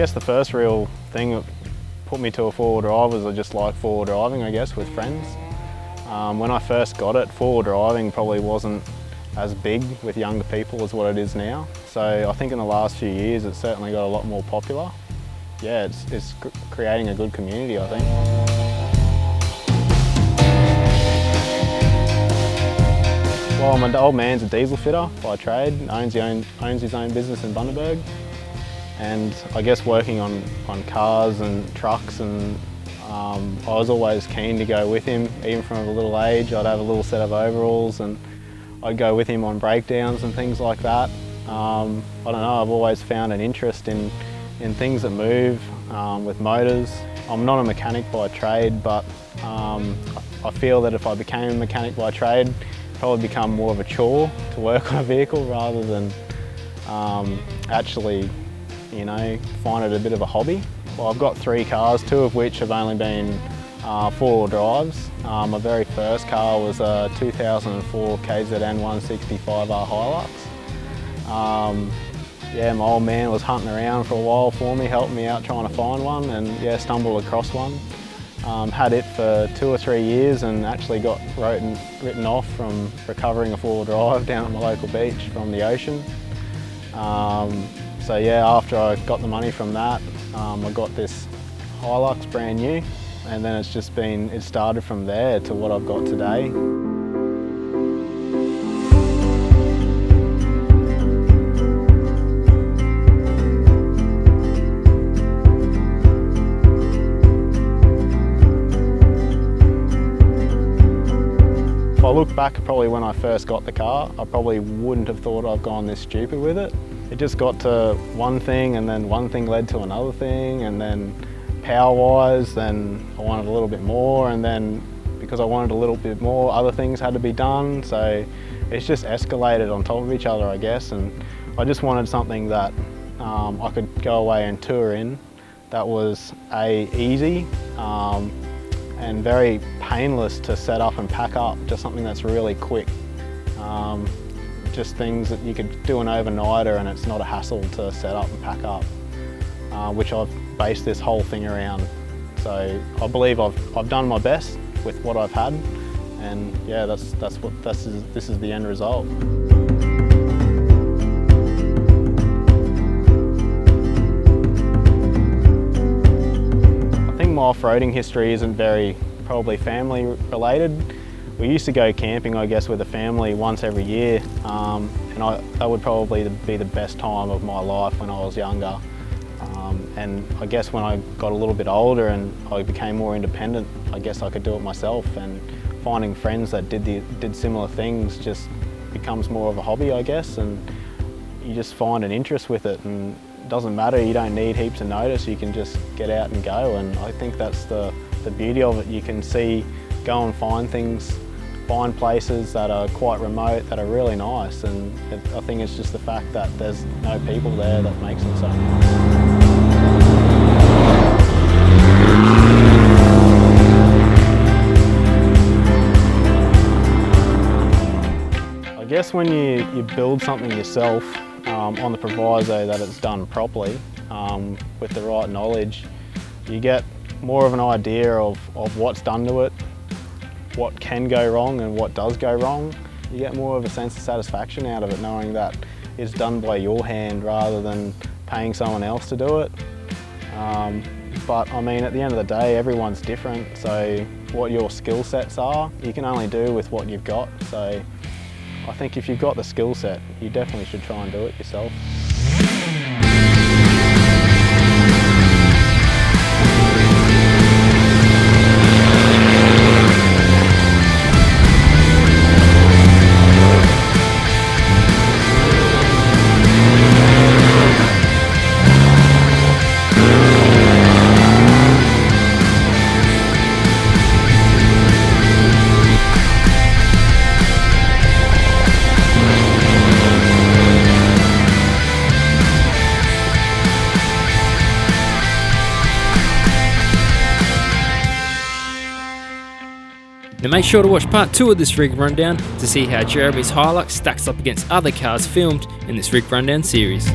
guess the first real thing that put me to a four-wheel drive was I just like four-wheel driving, I guess, with friends. When I first got it, four-wheel driving probably wasn't as big with younger people as what it is now. So I think in the last few years it's certainly got a lot more popular. Yeah, it's creating a good community, I think. Well, my old man's a diesel fitter by trade, owns his own business in Bundaberg. And I guess working on cars and trucks, and I was always keen to go with him, even from a little age. I'd have a little set of overalls and I'd go with him on breakdowns and things like that. I don't know, I've always found an interest in things that move with motors. I'm not a mechanic by trade, but I feel that if I became a mechanic by trade, it'd probably become more of a chore to work on a vehicle rather than actually, you know, find it a bit of a hobby. Well, I've got 3 cars, 2 of which have only been four-wheel drives. My very first car was a 2004 KZN 165R Hilux. Yeah, my old man was hunting around for a while for me, helping me out trying to find one, and yeah, stumbled across one. Had it for 2 or 3 years and actually got written off from recovering a four-wheel drive down at my local beach from the ocean. So yeah, after I got the money from that, I got this Hilux brand new, and then it started from there to what I've got today. If I look back probably when I first got the car, I probably wouldn't have thought I'd gone this stupid with it. It just got to one thing, and then one thing led to another thing, and then power-wise, then I wanted a little bit more, and then because I wanted a little bit more, other things had to be done. So it's just escalated on top of each other, I guess, and I just wanted something that I could go away and tour in that was easy and very painless to set up and pack up, just something that's really quick. Just things that you could do an overnighter and it's not a hassle to set up and pack up, which I've based this whole thing around. So I believe I've done my best with what I've had, and yeah, this is the end result. I think my off-roading history isn't very probably family related. We used to go camping, I guess, with a family once every year, and that would probably be the best time of my life when I was younger. And I guess when I got a little bit older and I became more independent, I guess I could do it myself, and finding friends that did similar things just becomes more of a hobby, I guess, and you just find an interest with it, and it doesn't matter, you don't need heaps of notice, you can just get out and go, and I think that's the beauty of it. You can go and find places that are quite remote that are really nice, and I think it's just the fact that there's no people there that makes them so nice. I guess when you build something yourself on the proviso that it's done properly with the right knowledge, you get more of an idea of what's done to it, what can go wrong and what does go wrong. You get more of a sense of satisfaction out of it, knowing that it's done by your hand rather than paying someone else to do it. But I mean, at the end of the day, everyone's different, so what your skill sets are, you can only do with what you've got. So I think if you've got the skill set, you definitely should try and do it yourself. Now make sure to watch part 2 of this rig rundown to see how Jeremy's Hilux stacks up against other cars filmed in this rig rundown series.